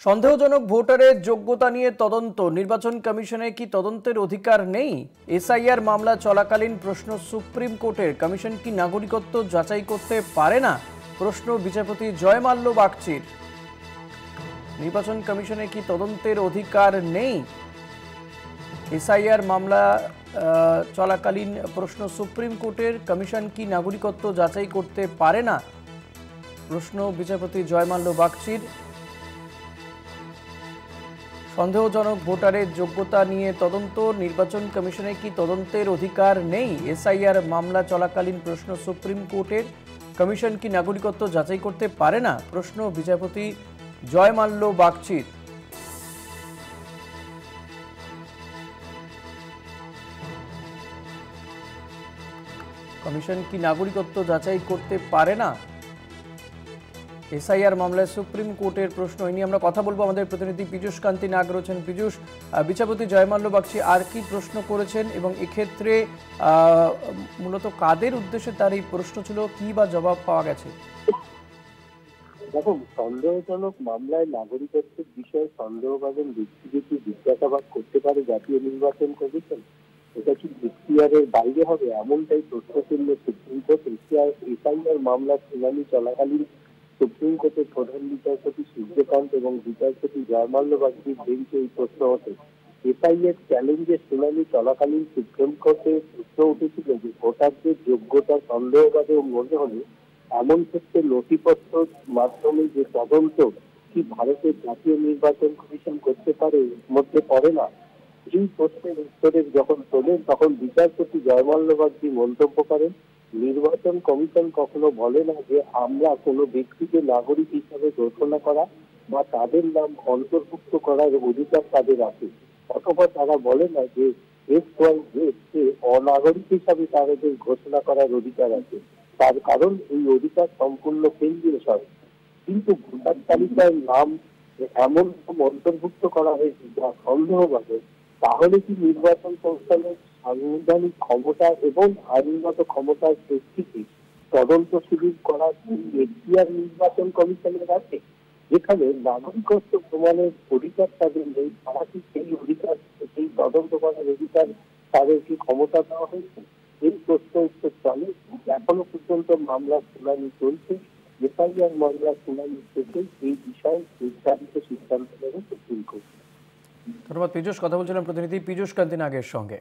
সন্দেহজনক ভোটারের যোগ্যতা নিয়ে তদন্ত, নির্বাচন কমিশনে কি তদন্তের অধিকার নেই? এসআইআর মামলা চলাকালীন প্রশ্ন সুপ্রিম কোর্টের, কমিশন কি নাগরিকত্ব যাচাই করতে পারে না? প্রশ্ন বিচারপতি জয়মাল্য বাগচির। নির্বাচন কমিশনে কি তদন্তের অধিকার নেই? এসআইআর মামলা চলাকালীন প্রশ্ন সুপ্রিম কোর্টের, কমিশন কি নাগরিকত্ব যাচাই করতে পারে না? প্রশ্ন বিচারপতি জয়মাল্য বাগচির। সন্দেহজনক ভোটারের যোগ্যতা নিয়ে তদন্ত, নির্বাচন কমিশনে কি তদন্তের অধিকার নেই? এসআইআর মামলা চলাকালীন প্রশ্ন সুপ্রিম কোর্টের, কমিশন কি নাগরিকত্ব যাচাই করতে পারে না? প্রশ্ন বিচারপতি জয়মাল্য বাগচির। কমিশন কি নাগরিকত্ব যাচাই করতে পারে না? এসআইআর মামলায় সুপ্রিম কোর্টের প্রশ্ন, এই নিয়ে আমরা কথা বলবো। আমাদের প্রতিনিধি পীযূষ কান্তি নাগ রয়েছেন। পীযূষ, বিচারপতি জয়মাল্য বাগচি আর কি প্রশ্ন করেছেন এবং এক্ষেত্রে মূলত কাদের উদ্দেশ্যে তার এই প্রশ্ন ছিল, কি বা জবাব পাওয়া গেছে? দেখুন, সন্দেহজনক মামলায় নাগরিকত্বের বিষয়ে সন্দেহভাজন ব্যক্তি যদি জিজ্ঞাসাবাদ করতে পারে জাতীয় নির্বাচন কমিশন, এটা কি এখতিয়ারের বাইরে হবে? এমনটাই প্রশ্ন তুলল সুপ্রিম কোর্ট। এসআইআর মামলার শুনানি চলাকালীন সুপ্রিম কোর্টের প্রধান বিচারপতি সূর্যকান্ত এবং বিচারপতি জয়মাল্য বাগচির বেঞ্চে এই প্রশ্ন ওঠে। এসআইআর চ্যালেঞ্জের শুনানি চলাকালীন সুপ্রিম কোর্টে প্রশ্ন উঠেছিল যে ভোটারদের যোগ্যতা সন্দেহভাজন মনে হলে এমন ক্ষেত্রে নথিপত্র মাধ্যমে যে তদন্ত কি ভারতের জাতীয় নির্বাচন কমিশন করতে পারে, এর মধ্যে পড়ে না? এই প্রশ্নের উত্তরে যখন তোলেন তখন বিচারপতি জয়মাল্য বাগচি মন্তব্য করেন, নির্বাচন কমিশন কখনো বলে না যে আমরা কোনো ব্যক্তিকে নাগরিক হিসাবে ঘোষণা করা বা তাদের নাম অন্তর্ভুক্ত করার অধিকার তাদের আছে, অথবা তারা বলে না যে অনাগরিক হিসাবে তাদের ঘোষণা করার অধিকার আছে। তার কারণ এই অধিকার সম্পূর্ণ কেন্দ্রীয় সরকার। কিন্তু ভোটার তালিকায় নাম এমন অন্তর্ভুক্ত করা হয়েছে যা সন্দেহভাজন, তাহলে কি নির্বাচন কমিশনের সাংবিধানিক ক্ষমতা এবং আইনগত ক্ষমতার ভিত্তিতে তদন্ত শুরু করার এখতিয়ার নির্বাচন কমিশনের আছে? যেখানে নাগরিকত্ব প্রমাণের অধিকার তাদের নেই, তারা কি সেই অধিকার, সেই তদন্ত করার অধিকার তাদের কি ক্ষমতা দেওয়া হয়েছে? এই প্রশ্ন উত্তর চলে। এখনো পর্যন্ত মামলার শুনানি চলছে। এসআইআর মামলার শুনানি শেষে এই বিষয়ে নির্ধারিত সিদ্ধান্ত নেবে সুপ্রিম কোর্ট। ধন্যবাদ পীযূষ। কথা বলছিলাম প্রতিনিধি পীযূষ কান্তি নাগের সঙ্গে।